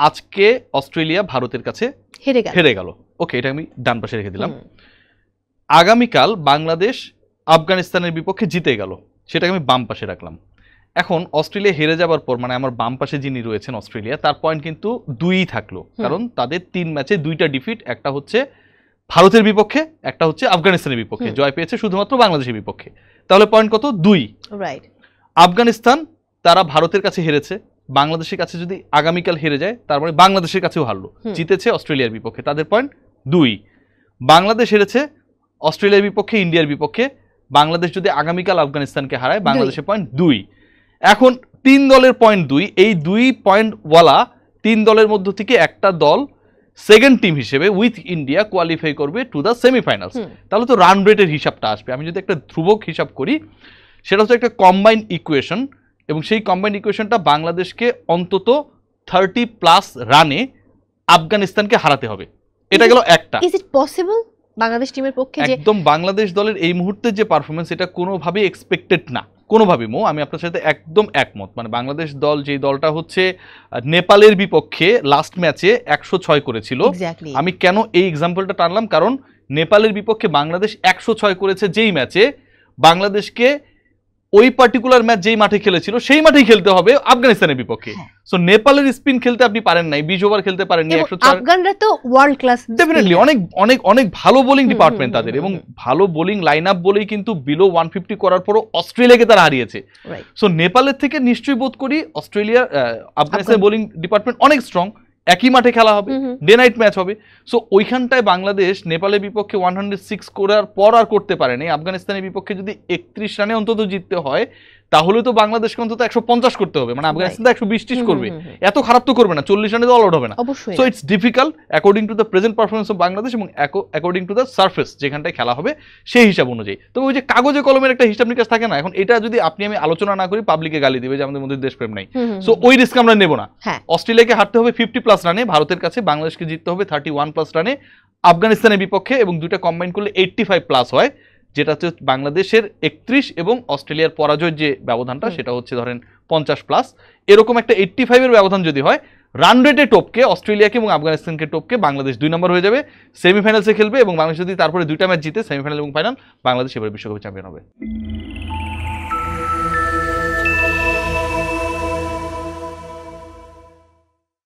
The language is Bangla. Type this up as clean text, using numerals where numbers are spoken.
আজকে অস্ট্রেলিয়া ভারতের কাছে হেরে গেল, ওকে, এটা আমি ডান পাশে রেখে দিলাম। আগামীকাল বাংলাদেশ আফগানিস্তানের বিপক্ষে জিতে গেল, সেটাকে আমি বাম পাশে রাখলাম। এখন অস্ট্রেলিয়া হেরে যাবার পর মানে আমার বাম পাশে যিনি রয়েছেন অস্ট্রেলিয়া, তার পয়েন্ট কিন্তু 2ই থাকলো, কারণ তাদের 3 ম্যাচে 2টা ডিফিট, একটা হচ্ছে ভারতের বিপক্ষে, একটা হচ্ছে আফগানিস্তানের বিপক্ষে, জয় পেয়েছে শুধুমাত্র বাংলাদেশের বিপক্ষে, তাহলে পয়েন্ট কত? 2। আফগানিস্তান তারা ভারতের কাছে হেরেছে, বাংলাদেশের কাছে যদি আগামীকাল হেরে যায় তার মানে বাংলাদেশের কাছেও হারলো, জিতেছে অস্ট্রেলিয়ার বিপক্ষে, তাদের পয়েন্ট 2। বাংলাদেশ হেরেছে অস্ট্রেলিয়ার বিপক্ষে, ইন্ডিয়ার বিপক্ষে, বাংলাদেশ যদি আগামীকাল আফগানিস্তানকে হারায় বাংলাদেশের পয়েন্ট 2। এখন 3 দলের পয়েন্ট 2, এই 2 পয়েন্টওয়ালা 3 দলের মধ্য থেকে একটা দল সেকেন্ড টিম হিসেবে উইথ ইন্ডিয়া কোয়ালিফাই করবে টু দ্য সেমিফাইনালস। তাহলে তো রান রেটের হিসাবটা আসবে। আমি যদি একটা ধ্রুবক হিসাব করি, সেটা হচ্ছে একটা কম্বাইন্ড ইকুয়েশন, এবং সেই কম্বাইন্ড ইকুয়েশনটা বাংলাদেশকে অন্তত 30+ রানে আফগানিস্তানকে হারাতে হবে। এটা গেল একটা। ইজ ইট পসিবল বাংলাদেশ টিমের পক্ষে? একদম বাংলাদেশ দলের এই মুহূর্তে যে পারফরমেন্স, এটা কোনোভাবেই এক্সপেক্টেড না, কোনোভাবেই। আমি আপনার সাথে একদম একমত। মানে বাংলাদেশ দল, যে দলটা হচ্ছে নেপালের বিপক্ষে লাস্ট ম্যাচে 106 করেছিল, আমি কেন এই এক্সাম্পলটা টানলাম, কারণ নেপালের বিপক্ষে বাংলাদেশ 106 করেছে যেই ম্যাচে বাংলাদেশকে ওই পার্টিকুলার ম্যাচ যেই মাঠে খেলেছিল সেই মাঠেই খেলতে হবে আফগানিস্তানের বিপক্ষে। সো নেপালের স্পিন খেলতে আপনি পারেন নাই, 20 ওভার খেলতে পারেননি, 104। আফগানরা তো ওয়ার্ল্ড ক্লাস, ডেফিনেটলি অনেক অনেক অনেক ভালো বোলিং ডিপার্টমেন্ট তাদের, এবং ভালো বোলিং লাইন আপ বলেই কিন্তু বিলো 150 করার পরও অস্ট্রেলিয়াকে তারা হারিয়েছে। সো নেপালের থেকে নিশ্চয়ই বোধ করি অস্ট্রেলিয়া আফগানিস্তানের বোলিং ডিপার্টমেন্ট অনেক স্ট্রং, একই মাঠে খেলা হবে, ডে নাইট ম্যাচ হবে। সো ওইখানটায় বাংলাদেশ নেপালের বিপক্ষে 106 করার পর আর করতে পারেনি। আফগানিস্তানের বিপক্ষে যদি 31 রানে অন্তত জিততে হয়, তাহলে তো বাংলাদেশকে অন্তত 150 করতে হবে, মানে আফগানিস্তান তো 120 করবে, এত খারাপ তো করবে না, 40 রানে তো অল আউট হবে না। So it's difficult according to the present performance of Bangladesh এবং অ্যাকর্ডিং টু দ্য সারফেস যেখানটায় খেলা হবে সেই হিসাব অনুযায়ী। তবে ওই যে কাগজে কলমের একটা হিসাব নিকাশ থাকে না, এখন এটা যদি আপনি আমি আলোচনা না করি পাবলিকে গালি দিবে যে আমাদের মধ্যে দেশপ্রেম নাই। সো ওই রিস্ক আমরা নেব না। অস্ট্রেলিয়াকে হারতে হবে 50+ রানে ভারতের কাছে, বাংলাদেশকে জিততে হবে 31+ রানে আফগানিস্তানের বিপক্ষে, এবং দুইটা কম্বাইন করলে 85+ হয়, যেটা হচ্ছে বাংলাদেশের 31 এবং অস্ট্রেলিয়ার পরাজয়ের যে ব্যবধানটা সেটা হচ্ছে ধরেন 50+। এরকম একটা 85-এর ব্যবধান যদি হয়, রান রেটে টপকে অস্ট্রেলিয়াকে এবং আফগানিস্তানকে টপকে বাংলাদেশ 2 নম্বর হয়ে যাবে, সেমিফাইনালসে খেলবে, এবং বাংলাদেশ যদি তারপরে 2টা ম্যাচ জিতে সেমিফাইনাল এবং ফাইনাল, বাংলাদেশ এবার বিশ্বকাপে চ্যাম্পিয়ন হবে।